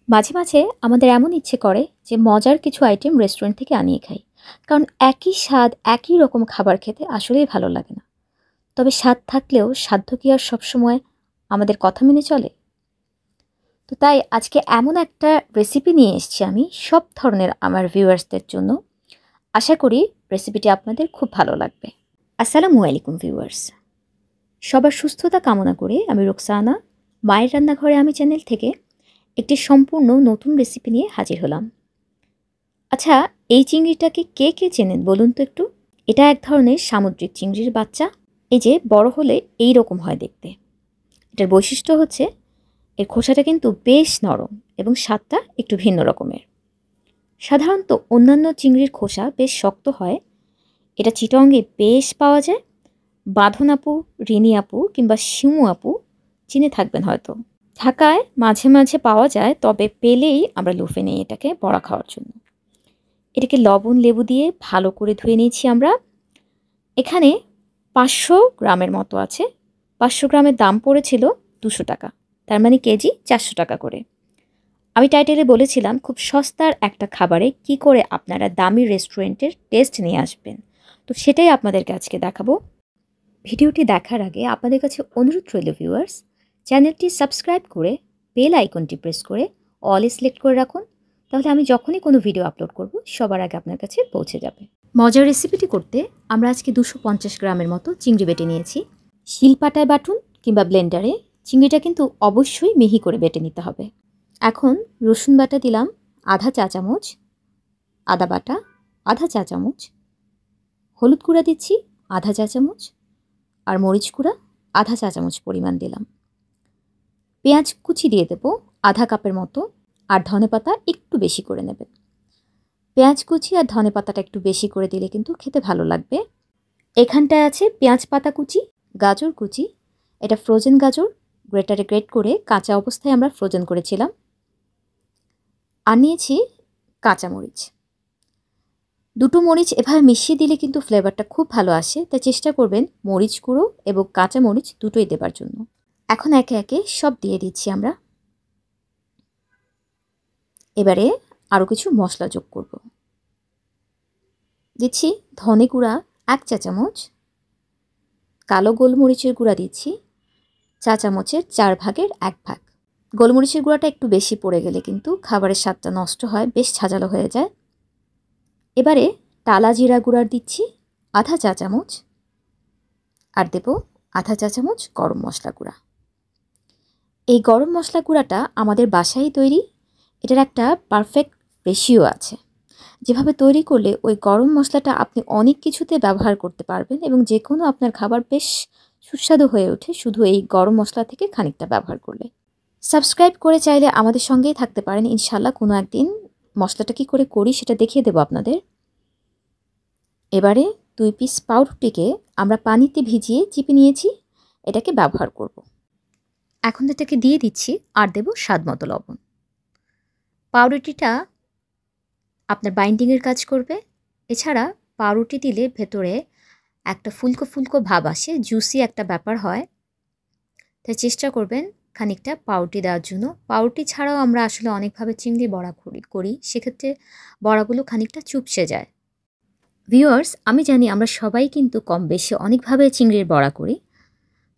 মাঝে, মাঝে আমাদের এমন ইচ্ছে করে যে মজার কিছু আইটেম রেস্টুরেন্ট থেকে আনিয়ে খাই। কারণ একই স্বাদ, একই রকম খাবার খেতে আসলেই ভালো লাগে না। তবে স্বাদ থাকলেও সাধ্য কি আর সবসময় আমাদের কথা মেনে চলে? তো তাই আজকে এমন একটা রেসিপি নিয়ে এসেছি আমি সব ধরনের আমার ভিউয়ার্সদের জন্য। আশা করি রেসিপিটি আপনাদের খুব ভালো লাগবে। আসসালামু আলাইকুম ভিউয়ার্স। সবার সুস্থতা কামনা করে আমি রোকসানা মায়ের রান্নাঘরে আমি চ্যানেল থেকে একটি সম্পূর্ণ নতুন রেসিপি নিয়ে হাজির হলাম। আচ্ছা, এই চিংড়িটাকে কে কে চেনেন বলুন তো একটু? এটা এক ধরনের সামুদ্রিক চিংড়ির বাচ্চা। এই যে বড় হলে এই রকম হয় দেখতে। এটার বৈশিষ্ট্য হচ্ছে এর খোসাটা কিন্তু বেশ নরম এবং স্বাদটা একটু ভিন্ন রকমের। সাধারণত অন্যান্য চিংড়ির খোসা বেশ শক্ত হয়। এটা চিটংয়ে বেশ পাওয়া যায়। বাঁধন আপু, রিনি আপু কিংবা শিমু আপু চিনে থাকবেন হয়তো। ঢাকায় মাঝে মাঝে পাওয়া যায়, তবে পেলেই আমরা লুফে নিই এটাকে বড়া খাওয়ার জন্য। এটাকে লবণ লেবু দিয়ে ভালো করে ধুয়ে নিয়েছি আমরা। এখানে 500 গ্রামের মতো আছে। 500 গ্রামের দাম পড়েছিল 200 টাকা, তার মানে কেজি 400 টাকা করে। আমি টাইটেলে বলেছিলাম খুব সস্তার একটা খাবারে কি করে আপনারা দামি রেস্টুরেন্টের টেস্ট নিয়ে আসবেন। তো সেটাই আপনাদেরকে আজকে দেখাবো। ভিডিওটি দেখার আগে আপনাদের কাছে অনুরোধ রইল ভিউয়ার্স, চ্যানেলটি সাবস্ক্রাইব করে বেল আইকনটি প্রেস করে অল সিলেক্ট করে রাখুন। তাহলে আমি যখনই কোনো ভিডিও আপলোড করব সবার আগে আপনার কাছে পৌঁছে যাবে। মজার রেসিপিটি করতে আমরা আজকে 250 গ্রামের মতো চিংড়ি বেটে নিয়েছি। শিলপাটায় বাটুন কিংবা ব্লেন্ডারে, চিংড়িটা কিন্তু অবশ্যই মিহি করে বেটে নিতে হবে। এখন রসুন বাটা দিলাম আধা চা চামচ, আদা বাটা আধা চা চামচ, হলুদ গুঁড়া দিচ্ছি আধা চা চামচ, আর মরিচ গুঁড়া আধা চা চামচ পরিমাণ দিলাম। পেঁয়াজ কুচি দিয়ে দেবো আধা কাপের মতো, আর ধনেপাতা একটু বেশি করে নেবেন। পেঁয়াজ কুচি আর ধনেপাতাটা একটু বেশি করে দিলে কিন্তু খেতে ভালো লাগবে। এখানটায় আছে পেঁয়াজ পাতা কুচি, গাজর কুচি। এটা ফ্রোজেন গাজর, গ্রেটারে গ্রেট করে কাঁচা অবস্থায় আমরা ফ্রোজেন করেছিলাম। আর নিয়েছি কাঁচামরিচ। দুটো মরিচ এভাবে মিশিয়ে দিলে কিন্তু ফ্লেভারটা খুব ভালো আসে, তাই চেষ্টা করবেন মরিচ গুঁড়ো এবং কাঁচামরিচ দুটোই দেবার জন্য। এখন একে একে সব দিয়ে দিচ্ছি আমরা। এবারে আরও কিছু মশলা যোগ করব। দিচ্ছি ধনে গুঁড়া 1 চা চামচ, কালো গোলমরিচের গুঁড়া দিচ্ছি চা চামচের 4 ভাগের 1 ভাগ। গোলমরিচের গুঁড়াটা একটু বেশি পড়ে গেলে কিন্তু খাবারের স্বাদটা নষ্ট হয়, বেশ ঝাঁঝালো হয়ে যায়। এবারে টালা জিরা গুঁড়ার দিচ্ছি আধা চা চামচ, আর দেব আধা চা চামচ গরম মশলা গুঁড়া। এই গরম মশলা গুঁড়াটা আমাদের বাসায় তৈরি। এটার একটা পারফেক্ট রেশিও আছে, যেভাবে তৈরি করলে ওই গরম মশলাটা আপনি অনেক কিছুতে ব্যবহার করতে পারবেন এবং যে কোনো আপনার খাবার বেশ সুস্বাদু হয়ে ওঠে শুধু এই গরম মশলা থেকে খানিকটা ব্যবহার করলে। সাবস্ক্রাইব করে চাইলে আমাদের সঙ্গেই থাকতে পারেন, ইনশাল্লাহ কোনো একদিন মশলাটা কী করে করি সেটা দেখিয়ে দেবো আপনাদের। এবারে 2 পিস পাউরুটিকে আমরা পানিতে ভিজিয়ে চিপে নিয়েছি, এটাকে ব্যবহার করব। এখন এটাকে দিয়ে দিচ্ছি আর দেব স্বাদ মতো লবণ। পাউরুটিটা আপনার বাইন্ডিংয়ের কাজ করবে। এছাড়া পাউরুটি দিলে ভেতরে একটা ফুলকো ফুলকো ভাব আসে, জুসি একটা ব্যাপার হয়। তাই চেষ্টা করবেন খানিকটা পাউরুটি দেওয়ার জন্য। পাউরুটি ছাড়াও আমরা আসলে অনেকভাবে চিংড়ি বড়া করি, সেক্ষেত্রে বড়াগুলো খানিকটা চুপসে যায়। ভিউয়ার্স, আমি জানি আমরা সবাই কিন্তু কম বেশি অনেকভাবে চিংড়ির বড়া করি,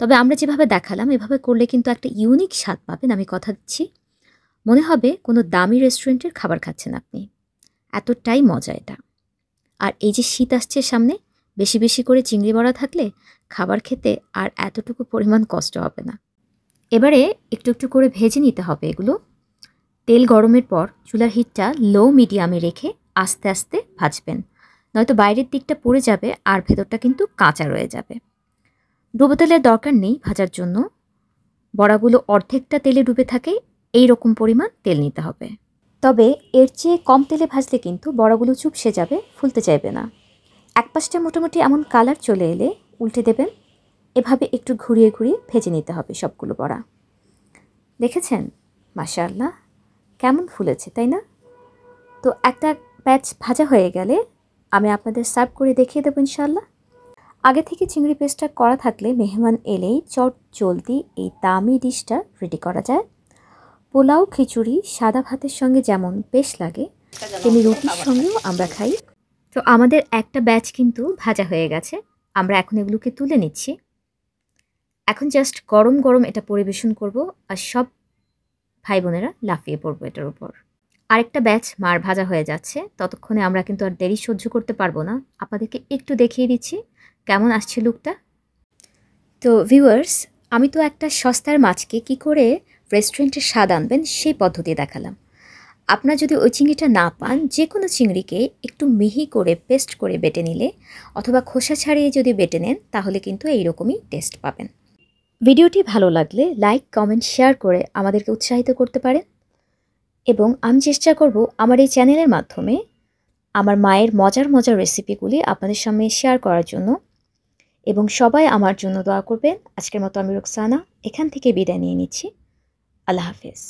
তবে আমরা যেভাবে দেখালাম এভাবে করলে কিন্তু একটা ইউনিক স্বাদ পাবেন, আমি কথা দিচ্ছি। মনে হবে কোনো দামি রেস্টুরেন্টের খাবার খাচ্ছেন আপনি, এতটাই মজা এটা। আর এই যে শীত আসছে সামনে, বেশি বেশি করে চিংড়ি বড়া থাকলে খাবার খেতে আর এতটুকু পরিমাণ কষ্ট হবে না। এবারে একটু একটু করে ভেজে নিতে হবে এগুলো। তেল গরমের পর চুলার হিটটা লো মিডিয়ামে রেখে আস্তে আস্তে ভাজবেন, নয়তো বাইরের দিকটা পুড়ে যাবে আর ভেতরটা কিন্তু কাঁচা রয়ে যাবে। ডুবো তেলের দরকার নেই ভাজার জন্য। বড়াগুলো অর্ধেকটা তেলে ডুবে থাকে, এই রকম পরিমাণ তেল নিতে হবে। তবে এর চেয়ে কম তেলে ভাজলে কিন্তু বড়াগুলো চুপসে যাবে, ফুলতে চাইবে না। এক পাশটা মোটামুটি এমন কালার চলে এলে উল্টে দেবেন। এভাবে একটু ঘুরিয়ে ঘুরিয়ে ভেজে নিতে হবে সবগুলো বড়া। দেখেছেন মাশাআল্লাহ কেমন ফুলেছে, তাই না? তো একটা ব্যাচ ভাজা হয়ে গেলে আমি আপনাদের সার্ভ করে দেখিয়ে দেবো ইনশাআল্লাহ। আগে থেকে চিংড়ি পেস্টটা করা থাকলে মেহমান এলেই চট জলদি এই দামি ডিশটা রেডি করা যায়। পোলাও খিচুড়ি সাদা ভাতের সঙ্গে যেমন বেশ লাগে, তেমনি রুটির সঙ্গেও আমরা খাই। তো আমাদের একটা ব্যাচ কিন্তু ভাজা হয়ে গেছে, আমরা এখন এগুলোকে তুলে নিচ্ছি। এখন জাস্ট গরম গরম এটা পরিবেশন করব, আর সব ভাই বোনেরা লাফিয়ে পড়বো এটার উপর। আরেকটা ব্যাচ মার ভাজা হয়ে যাচ্ছে, ততক্ষণে আমরা কিন্তু আর দেরি সহ্য করতে পারবো না। আপনাদেরকে একটু দেখিয়ে দিচ্ছি কেমন আসছে লুকটা। তো ভিউয়ার্স, আমি তো একটা সস্তার মাছকে কি করে রেস্টুরেন্টের স্বাদ আনবেন সেই পদ্ধতি দেখালাম। আপনারা যদি ওই চিংড়িটা না পান, যে কোনো চিংড়িকে একটু মিহি করে পেস্ট করে বেটে নিলে অথবা খোসা ছাড়িয়ে যদি বেটে নেন, তাহলে কিন্তু এইরকমই টেস্ট পাবেন। ভিডিওটি ভালো লাগলে লাইক, কমেন্ট, শেয়ার করে আমাদেরকে উৎসাহিত করতে পারেন। এবং আমি চেষ্টা করব আমার এই চ্যানেলের মাধ্যমে আমার মায়ের মজার মজার রেসিপিগুলি আপনাদের সামনে শেয়ার করার জন্য। এবং সবাই আমার জন্য দোয়া করবেন। আজকের মতো আমি রুকসানা এখান থেকে বিদায় নিয়ে নিচ্ছি। আল্লাহ হাফেজ।